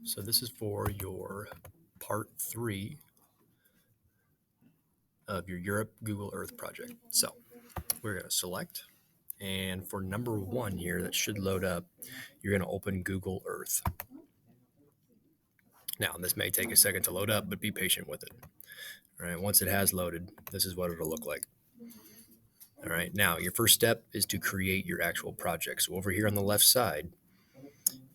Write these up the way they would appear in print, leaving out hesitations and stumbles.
So this is for your part 3 of your Europe Google Earth project. So we're going to select, and for number 1 here that should load up, you're going to open Google Earth. Now this may take a second to load up, but be patient with it. All right, once it has loaded, this is what it'll look like. All right, now your first step is to create your actual project. So over here on the left side,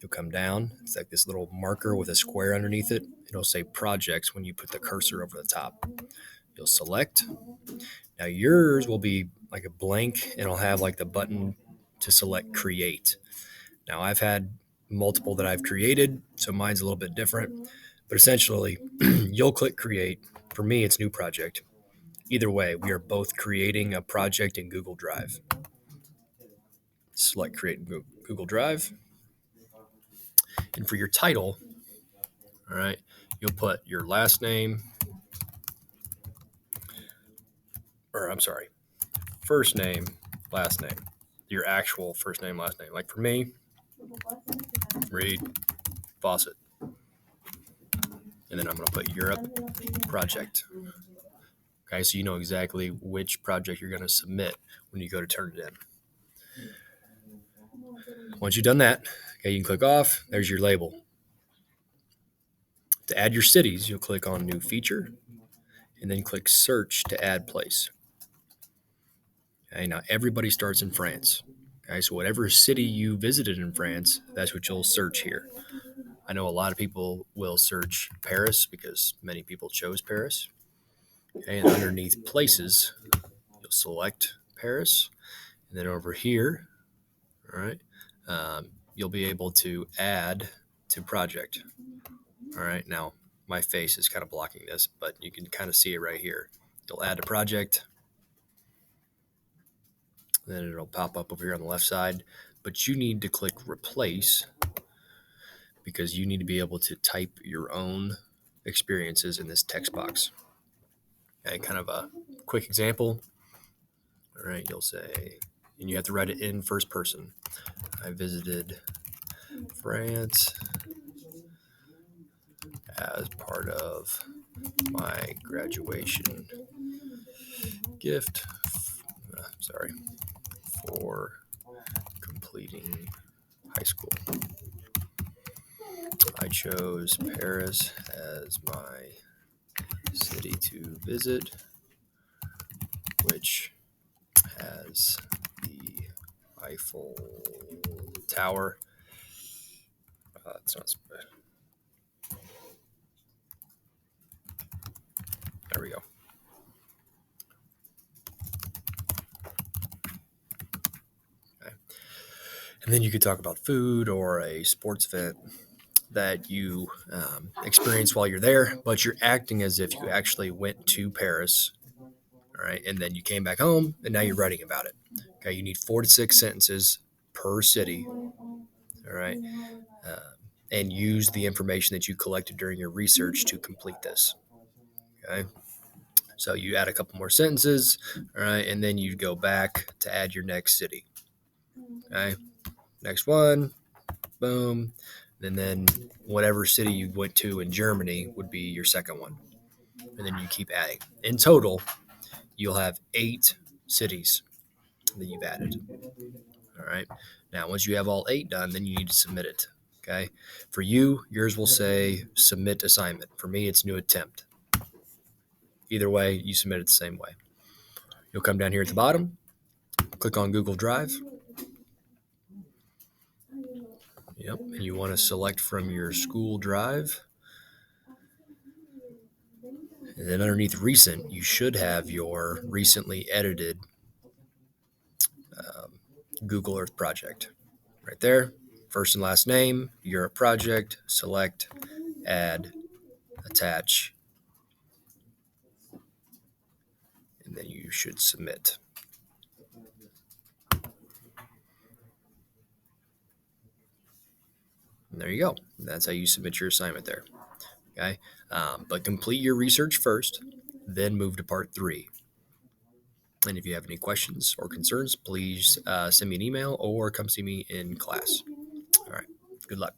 you'll come down. It's like this little marker with a square underneath it. It'll say projects when you put the cursor over the top. You'll select. Now yours will be like a blank and it'll have like the button to select create. Now I've had multiple that I've created, so mine's a little bit different. But essentially, you'll click create. For me, it's new project. Either way, we are both creating a project in Google Drive. Select create in Google Drive. And for your title, all right, you'll put your last name, or I'm sorry, first name, last name, your actual first name, last name. Like for me, Reed Fawcett. And then I'm going to put Europe project. Okay, so you know exactly which project you're going to submit when you go to turn it in. Once you've done that, okay, you can click off. There's your label. To add your cities, you'll click on New Feature, and then click Search to add place. Okay, now everybody starts in France. Okay, so whatever city you visited in France, that's what you'll search here. I know a lot of people will search Paris because many people chose Paris. Okay, and underneath places, you'll select Paris, and then over here, all right, you'll be able to add to project. All right, now my face is kind of blocking this, but you can kind of see it right here. You'll add to project, then it'll pop up over here on the left side, but you need to click replace because you need to be able to type your own experiences in this text box. Okay, kind of a quick example. All right, you'll say, and you have to write it in first person. I visited France as part of my graduation gift. For completing high school. I chose Paris as my city to visit, which has the Eiffel Tower. It's not. There we go. Okay. And then you could talk about food or a sports event that you experienced while you're there, but you're acting as if you actually went to Paris. All right. And then you came back home and now you're writing about it. Okay. You need 4 to 6 sentences per city. All right. And use the information that you collected during your research to complete this. Okay. So you add a couple more sentences. All right. And then you go back to add your next city. Okay. Next one. Boom. And then whatever city you went to in Germany would be your second one. And then you keep adding. In total, you'll have 8 cities that you've added. All right. Now, once you have all 8 done, then you need to submit it. Okay. For you, yours will say submit assignment. For me, it's new attempt. Either way, you submit it the same way. You'll come down here at the bottom, click on Google Drive. Yep. And you want to select from your school drive. And then underneath recent, you should have your recently edited Google Earth project right there. First and last name, Europe project, select, add, attach, and then you should submit. And there you go. That's how you submit your assignment there. Okay. But complete your research first, then move to part 3. And if you have any questions or concerns, please send me an email or come see me in class. All right. Good luck.